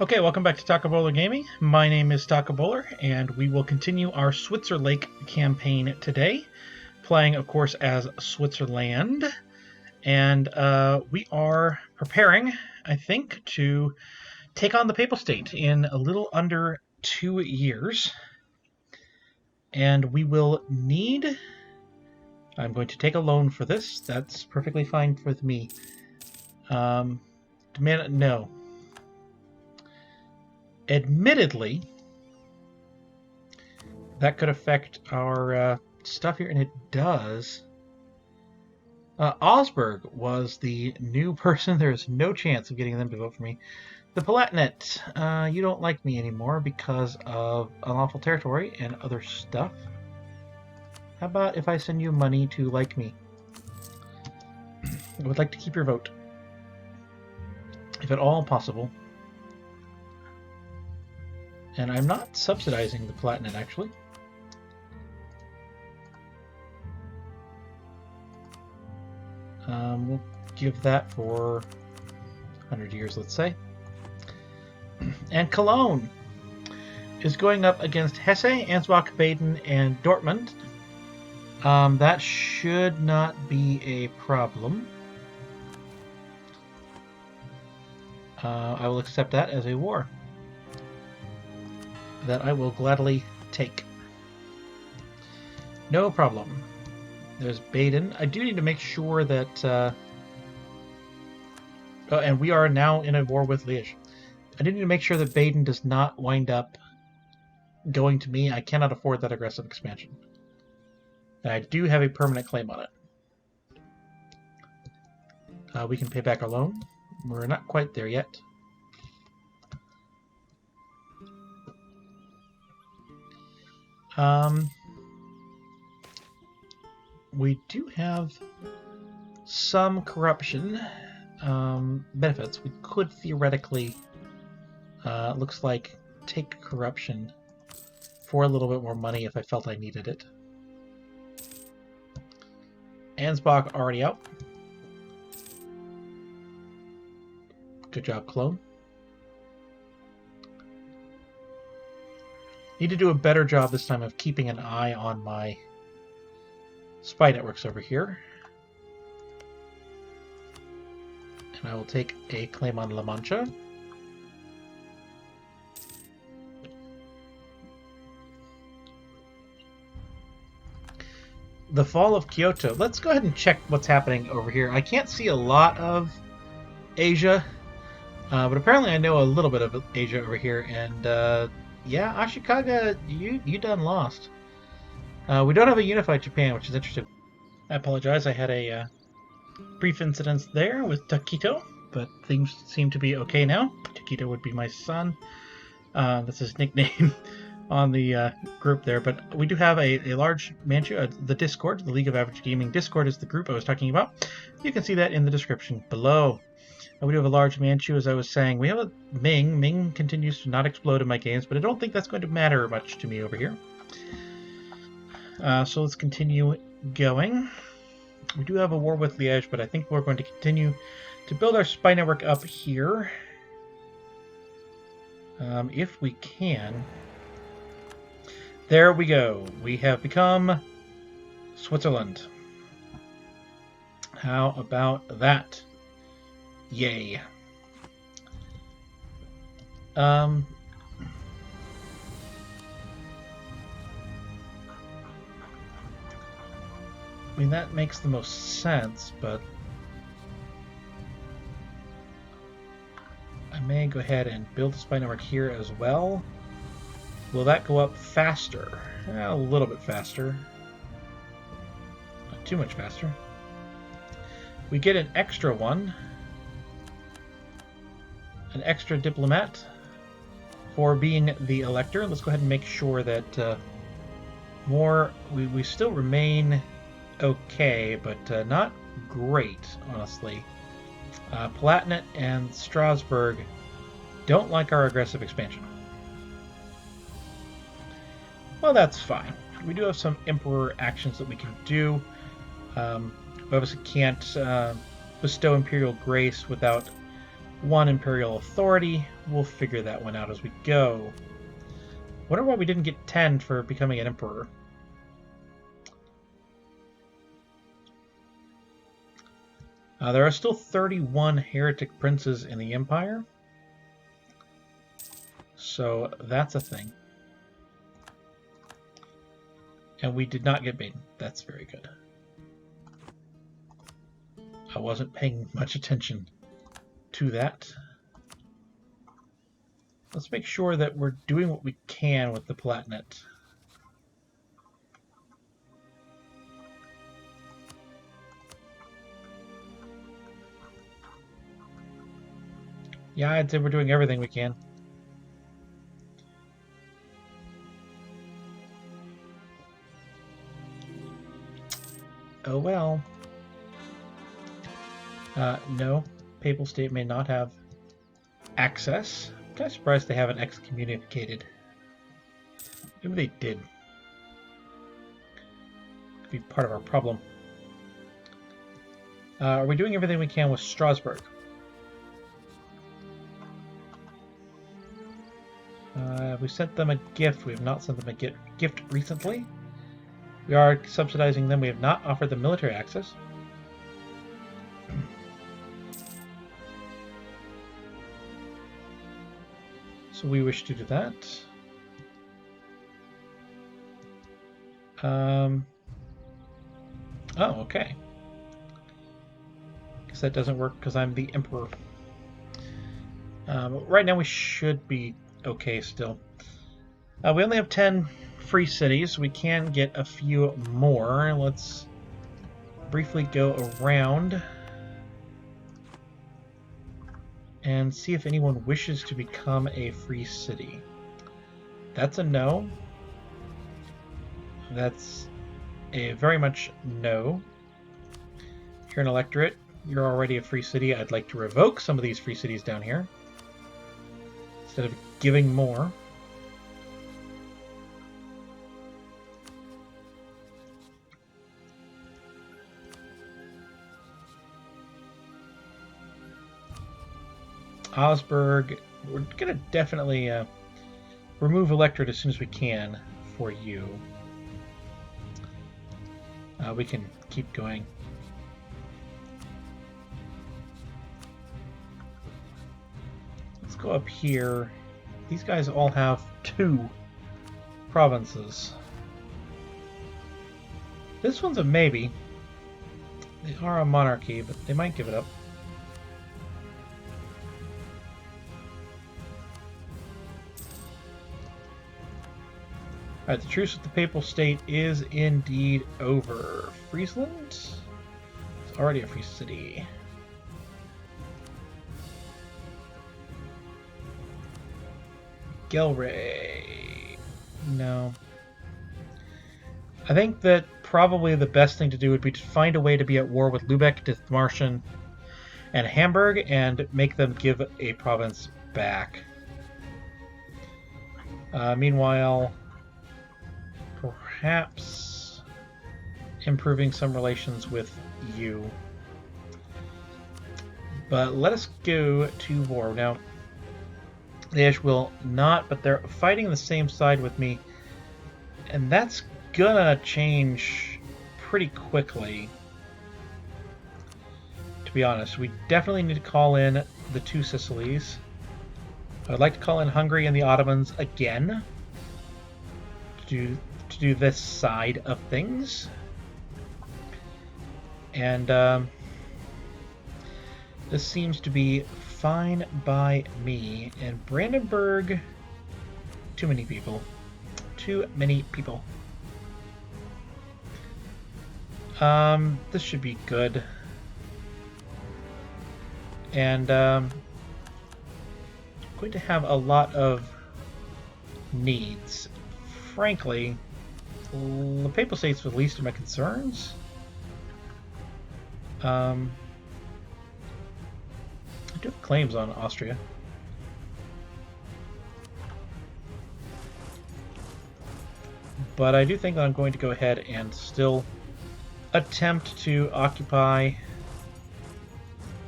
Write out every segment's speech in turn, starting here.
Okay, welcome back to Taco Bowler Gaming. My name is Taco Bowler, and we will continue our Switzerlake campaign today, playing, of course, as Switzerland. And we are preparing, I think, to take on the Papal State in a little under 2 years. And we will need... I'm going to take a loan for this. That's perfectly fine with me. Demand... No. Admittedly, that could affect our stuff here, and it does. Osberg was the new person. There's no chance of getting them to vote for me. The Palatinate, you don't like me anymore because of unlawful territory and other stuff. How about if I send you money to like me? I would like to keep your vote, if at all possible. And I'm not subsidizing the Palatinate, actually. We'll give that for 100 years, let's say. And Cologne is going up against Hesse, Ansbach, Baden, and Dortmund. That should not be a problem. I will accept that as a war that I will gladly take. No problem. There's Baden. I do need to make sure that... oh, and we are now in a war with Liège. I do need to make sure that Baden does not wind up going to me. I cannot afford that aggressive expansion. And I do have a permanent claim on it. We can pay back our loan. We're not quite there yet. We do have some corruption benefits. We could theoretically, looks like, take corruption for a little bit more money if I felt I needed it. Ansbach already out. Good job, clone. Need to do a better job this time of keeping an eye on my spy networks over here. And I will take a claim on La Mancha. The fall of Kyoto. Let's go ahead and check what's happening over here. I can't see a lot of Asia, but apparently I know a little bit of Asia over here, and yeah, Ashikaga, you done lost. We don't have a unified Japan, which is interesting. I apologize, I had a brief incident there with Taquito, but things seem to be okay now. Taquito would be my son. That's his nickname on the group there. But we do have a large Manchu, the Discord, the League of Average Gaming Discord is the group I was talking about. You can see that in the description below. We do have a large Manchu, as I was saying. We have a Ming. Ming continues to not explode in my games, but I don't think that's going to matter much to me over here. So let's continue going. We do have a war with Liège, but I think we're going to continue to build our spy network up here. If we can. There we go. We have become Switzerland. How about that? Yay. I mean, that makes the most sense, but I may go ahead and build the spy network here as well. Will that go up faster? A little bit faster. Not too much faster. We get an extra one. An extra diplomat for being the elector. Let's go ahead and make sure that we still remain okay, but not great, honestly. Palatinate and Strasbourg don't like our aggressive expansion. Well, that's fine. We do have some emperor actions that we can do. We obviously can't bestow imperial grace without 1 imperial authority. We'll figure that one out as we go. Wonder why we didn't get 10 for becoming an emperor. There are still 31 heretic princes in the empire. So that's a thing. And we did not get Baden. That's very good. I wasn't paying much attention to that. Let's make sure that we're doing what we can with the Palatinate. Yeah, I'd say we're doing everything we can. Oh well. No, Papal State may not have access. I'm kind of surprised they haven't excommunicated. Maybe they did. Could be part of our problem. Are we doing everything we can with Strasbourg? We sent them a gift. We have not sent them a gift recently. We are subsidizing them. We have not offered them military access. So we wish to do that. Oh, okay. Guess that doesn't work because I'm the emperor. But right now we should be okay still. We only have 10 free cities. We can get a few more. Let's briefly go around and see if anyone wishes to become a free city. That's a no. That's a very much no. You're an electorate. You're already a free city. I'd like to revoke some of these free cities down here instead of giving more. Augsburg, we're going to definitely remove electorate as soon as we can for you. We can keep going. Let's go up here. These guys all have 2 provinces. This one's a maybe. They are a monarchy, but they might give it up. Alright, the truce with the Papal State is indeed over. Friesland? It's already a free city. Gelre. No. I think that probably the best thing to do would be to find a way to be at war with Lubeck, Dithmarschen, and Hamburg and make them give a province back. Meanwhile, perhaps improving some relations with you. But let us go to war. Now, they will not, but they're fighting the same side with me. And that's gonna change pretty quickly. To be honest, we definitely need to call in the 2 Sicilies. I would like to call in Hungary and the Ottomans again to do this side of things. And this seems to be fine by me. And Brandenburg, too many people. Too many people. This should be good. And I'm going to have a lot of needs. Frankly, the Papal State's the least of my concerns. I do have claims on Austria. But I do think I'm going to go ahead and still attempt to occupy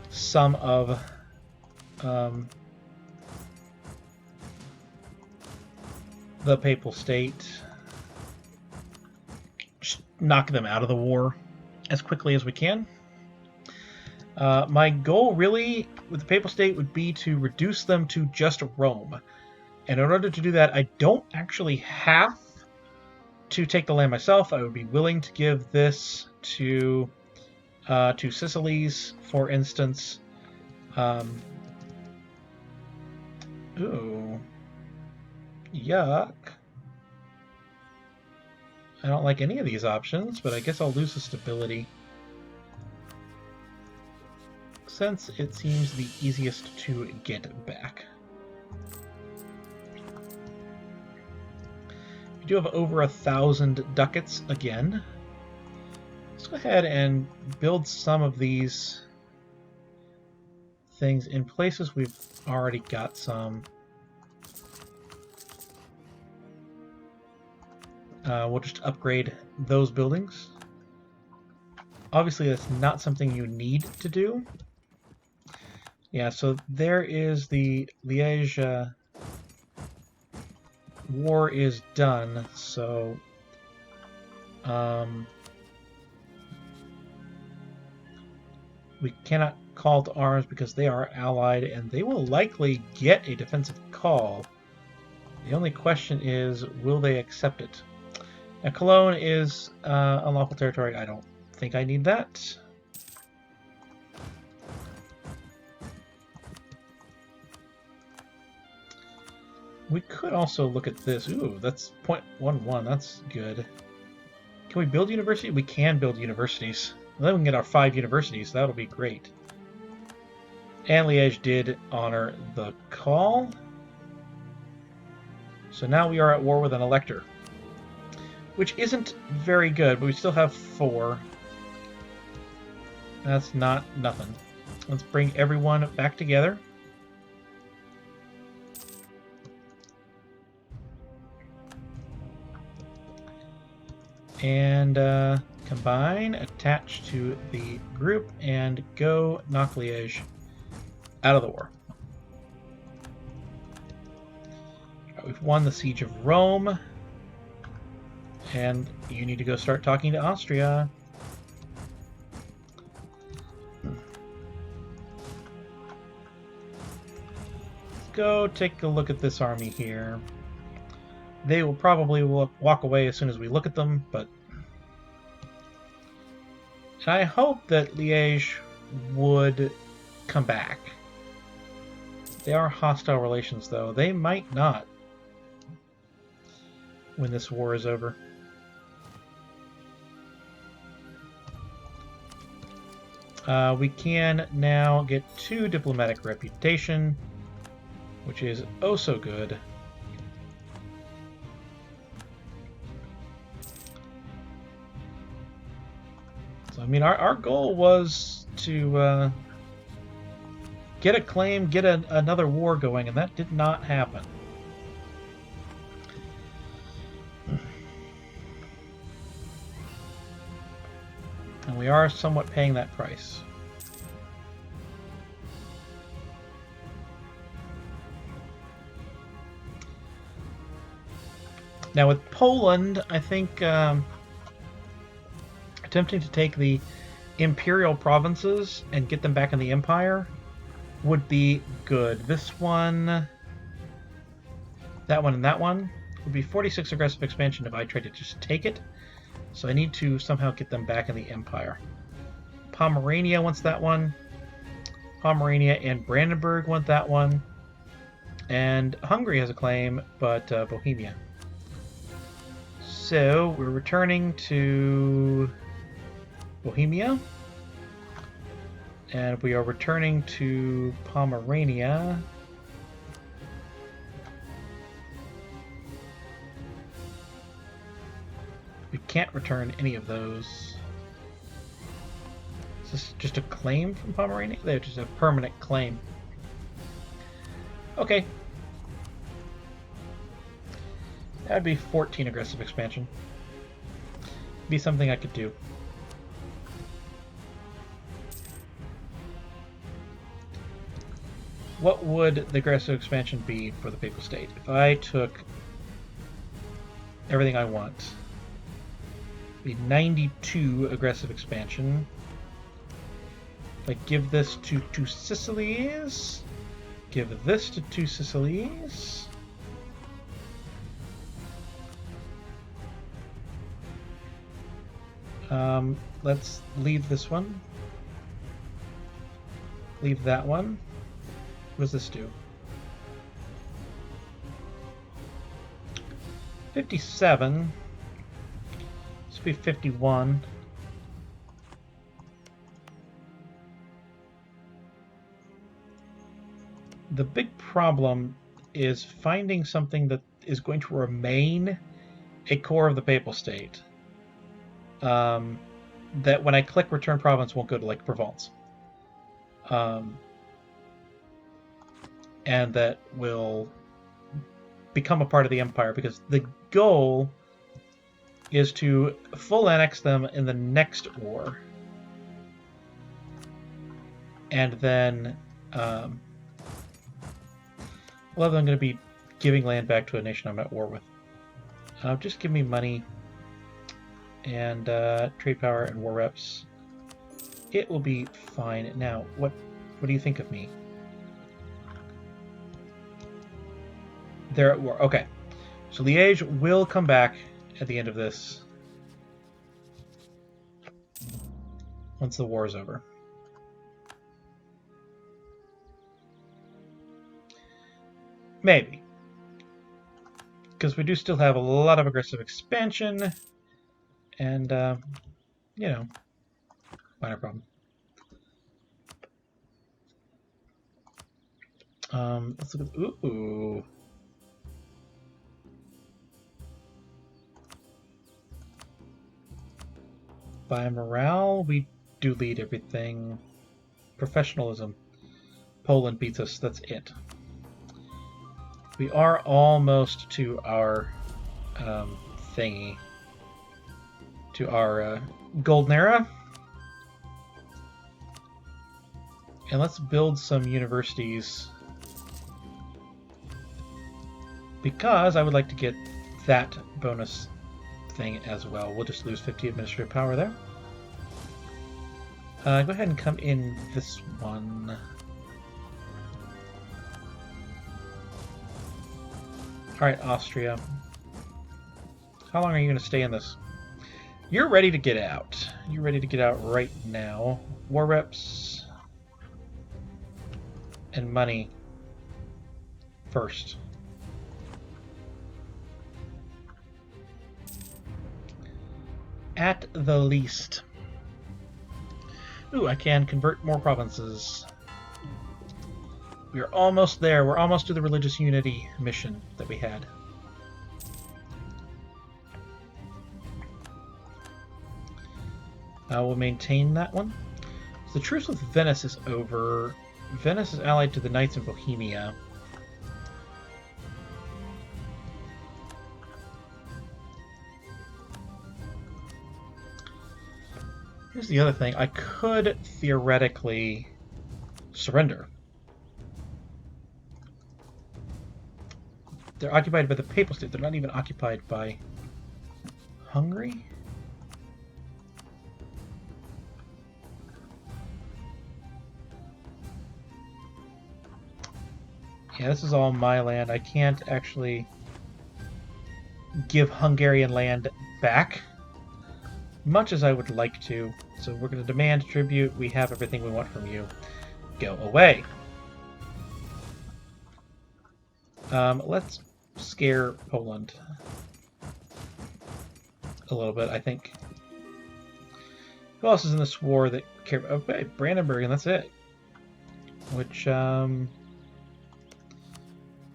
some of the Papal State. Just knock them out of the war as quickly as we can. My goal really with the Papal State would be to reduce them to just Rome. And in order to do that, I don't actually have to take the land myself. I would be willing to give this to Sicily's, for instance. Ooh. Yuck. I don't like any of these options, but I guess I'll lose the stability, since it seems the easiest to get back. We do have over 1,000 ducats again. Let's go ahead and build some of these things in places we've already got some. We'll just upgrade those buildings. Obviously, that's not something you need to do. Yeah, so there is the Liège war is done, so we cannot call to arms because they are allied, and they will likely get a defensive call. The only question is, will they accept it? Now, Cologne is unlawful territory. I don't think I need that. We could also look at this. Ooh, that's 0.11. That's good. Can we build university? We can build universities. Well, then we can get our 5 universities. That'll be great. And Liège did honor the call. So now we are at war with an elector, which isn't very good, but we still have 4. That's not nothing. Let's bring everyone back together. And combine, attach to the group, and go knock Liège out of the war. Right, we've won the Siege of Rome. And you need to go start talking to Austria. Let's go take a look at this army here. They will probably walk away as soon as we look at them, but... And I hope that Liège would come back. They are hostile relations, though. They might not when this war is over. We can now get 2 diplomatic reputation, which is oh so good. So, I mean, our goal was to get a claim, get another war going, and that did not happen. And we are somewhat paying that price. Now with Poland, I think attempting to take the imperial provinces and get them back in the empire would be good. This one, that one, and that one would be 46 aggressive expansion if I tried to just take it. So I need to somehow get them back in the empire. Pomerania wants that one. Pomerania and Brandenburg want that one. And Hungary has a claim, but Bohemia. So we're returning to Bohemia. And we are returning to Pomerania. We can't return any of those. Is this just a claim from Pomerania? They're just a permanent claim. Okay. That'd be 14 aggressive expansion. Be something I could do. what would the aggressive expansion be for the Papal State? If I took everything I want, it'd be 92 aggressive expansion. If I give this to 2 Sicilies, give this to 2 Sicilies. Let's leave this one. Leave that one. What does this do? 57. This would be 51. The big problem is finding something that is going to remain a core of the Papal State. That when I click Return Province won't go to, like, Provence. And that will become a part of the Empire, because the goal is to full annex them in the next war. And then, well, I'm going to be giving land back to a nation I'm at war with. Just give me money and trade power and war reps. It will be fine. Now, what do you think of me? They're at war. Okay. So Liège will come back at the end of this. Once the war is over. Maybe. Because we do still have a lot of aggressive expansion. And, you know, minor problem. Let's look at... Ooh. By morale, we do lead everything. Professionalism. Poland beats us. That's it. We are almost to our thingy. To our golden era. And let's build some universities. Because I would like to get that bonus thing as well. We'll just lose 50 administrative power there. Go ahead and come in this one. Alright, Austria. How long are you going to stay in this? You're ready to get out. You're ready to get out right now. War reps. And money. First. At the least. Ooh, I can convert more provinces. We're almost there. We're almost to the religious unity mission that we had. We'll maintain that one. So the truce with Venice is over. Venice is allied to the Knights in Bohemia. Here's the other thing. I could theoretically surrender. They're occupied by the Papal State. They're not even occupied by Hungary? Yeah, this is all my land. I can't actually give Hungarian land back, much as I would like to. So we're going to demand tribute. We have everything we want from you. Go away. Let's scare Poland a little bit, I think. Who else is in this war that care? Okay, Brandenburg, and that's it. Which,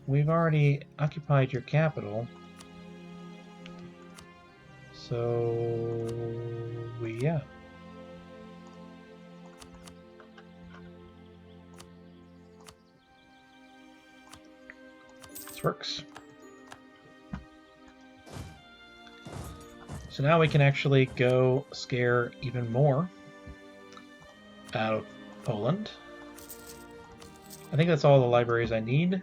we've already occupied your capital. So, yeah. This works. So now we can actually go scare even more out of Poland. I think that's all the libraries I need.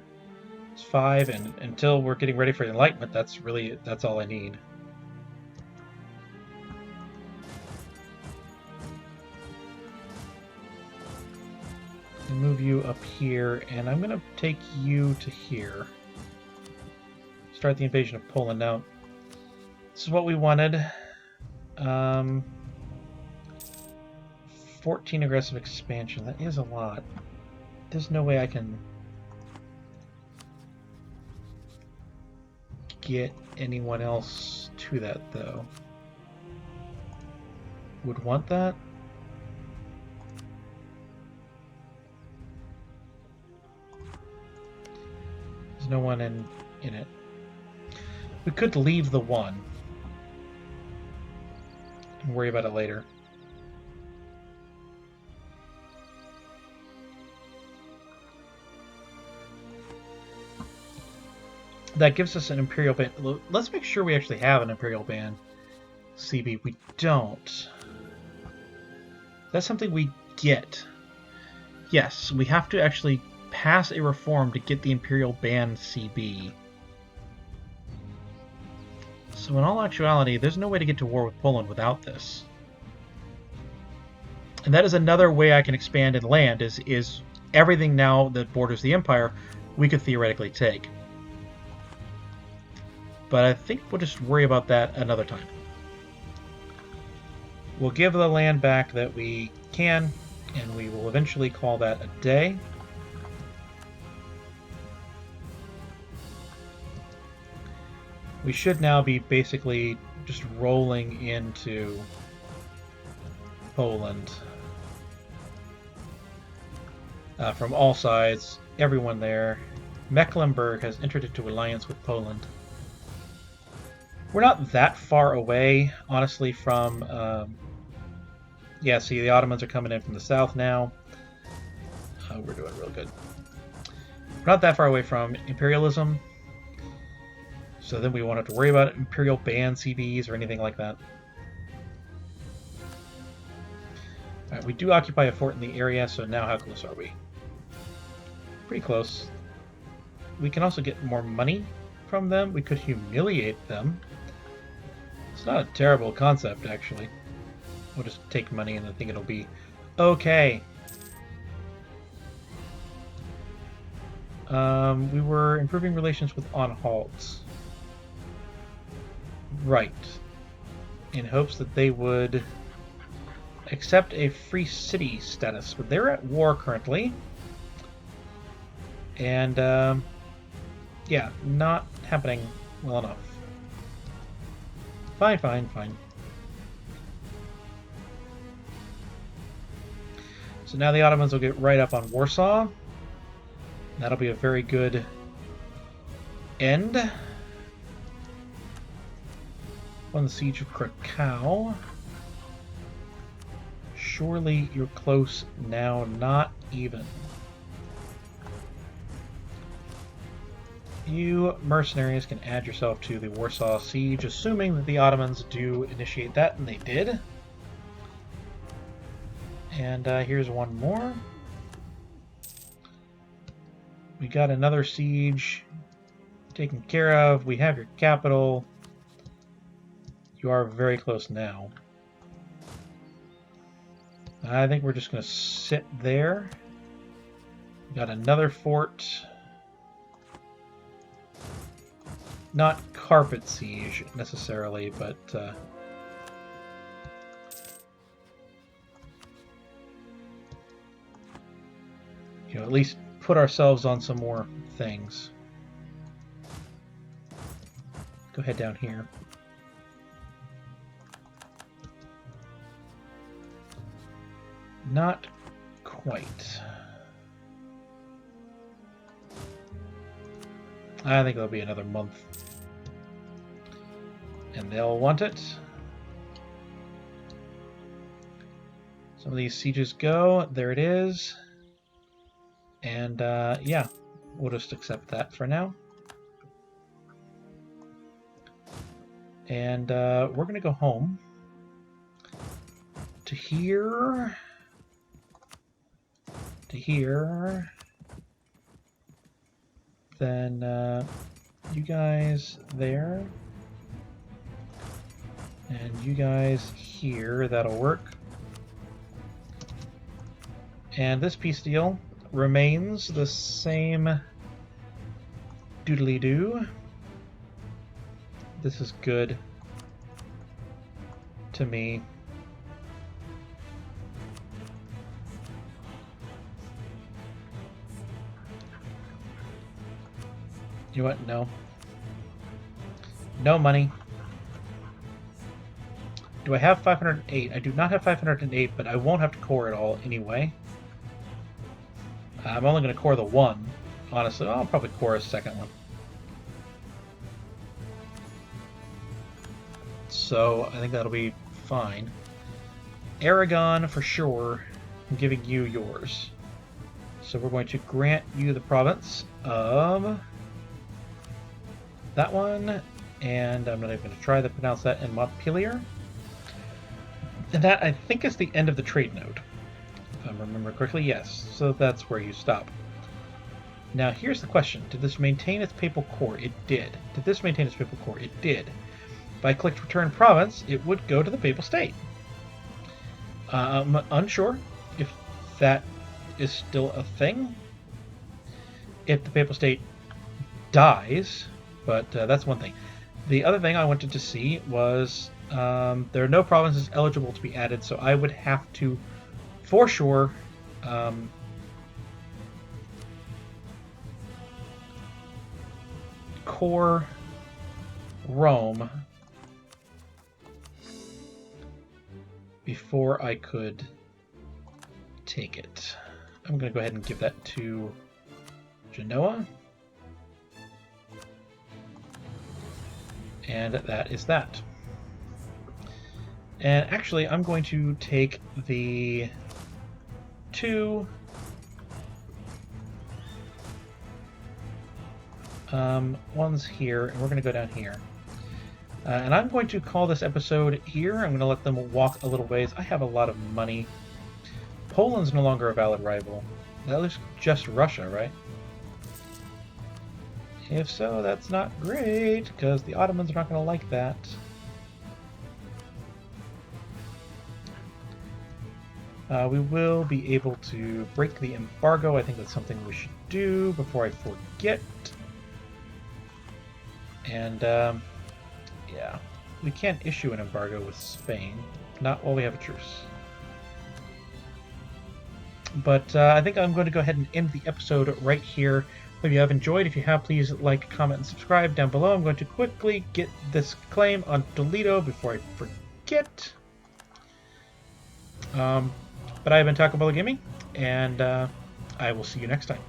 It's 5, and until we're getting ready for the Enlightenment, that's all I need. Move you up here, and I'm going to take you to here. Start the invasion of Poland. Now, this is what we wanted. 14 aggressive expansion. That is a lot. There's no way I can get anyone else to that, though. Would want that? There's no one in it. We could leave the one and worry about it later. That gives us an Imperial Band. Let's make sure we actually have an Imperial Band CB. We don't. That's something we get. Yes, we have to actually pass a reform to get the Imperial Band CB. So in all actuality, there's no way to get to war with Poland without this. And that is another way I can expand and land, is everything now that borders the Empire we could theoretically take. But I think we'll just worry about that another time. We'll give the land back that we can, and we will eventually call that a day. We should now be basically just rolling into Poland from all sides, everyone there. Mecklenburg has entered into alliance with Poland. We're not that far away, honestly, from... yeah, see, the Ottomans are coming in from the south now. We're doing real good. We're not that far away from imperialism, so then we won't have to worry about Imperial Band CBs or anything like that. Alright, we do occupy a fort in the area, so now how close are we? Pretty close. We can also get more money from them. We could humiliate them. It's not a terrible concept, actually. We'll just take money and I think it'll be okay. We were improving relations with Anhalt. Right. In hopes that they would accept a free city status. But they're at war currently. And, yeah, not happening well enough. Fine, fine, fine. So now the Ottomans will get right up on Warsaw. That'll be a very good end. Won the siege of Krakow. Surely you're close now, not even. You mercenaries can add yourself to the Warsaw siege, assuming that the Ottomans do initiate that, and they did. And here's one more. We got another siege taken care of. We have your capital. You are very close now. I think we're just going to sit there. We got another fort. Not carpet siege necessarily, but you know, at least put ourselves on some more things. Go ahead down here. Not quite. I think it'll be another month. And they'll want it. Some of these sieges go. There it is. And yeah, we'll just accept that for now. And we're going to go home to here, to here, Then you guys there. And you guys here, that'll work. And this peace deal remains the same doodly-doo. This is good to me. You know what? No. No money. Do I have 508? I do not have 508, but I won't have to core it all anyway. I'm only going to core the one, honestly. I'll probably core a second one. So I think that'll be fine. Aragon, for sure, I'm giving you yours. So we're going to grant you the province of that one, and I'm not even going to try to pronounce that in Montpellier. And that, I think, is the end of the trade node. If I remember correctly, yes. So that's where you stop. Now, here's the question. Did this maintain its papal core? It did. Did this maintain its papal core? It did. If I clicked Return Province, it would go to the papal state. I'm unsure if that is still a thing. If the papal state dies, but that's one thing. The other thing I wanted to see was there are no provinces eligible to be added, so I would have to, for sure, core Rome before I could take it. I'm going to go ahead and give that to Genoa. And that is that. And actually, I'm going to take the two ones here, and we're going to go down here. And I'm going to call this episode here. I'm going to let them walk a little ways. I have a lot of money. Poland's no longer a valid rival. That was just Russia, right? If so, that's not great, because the Ottomans are not going to like that. We will be able to break the embargo. I think that's something we should do before I forget. And, yeah, we can't issue an embargo with Spain. Not while we have a truce. But I think I'm going to go ahead and end the episode right here. If you have enjoyed, if you have, please like, comment, and subscribe down below. I'm going to quickly get this claim on Toledo before I forget. But I have been Taco Bell Gaming, and I will see you next time.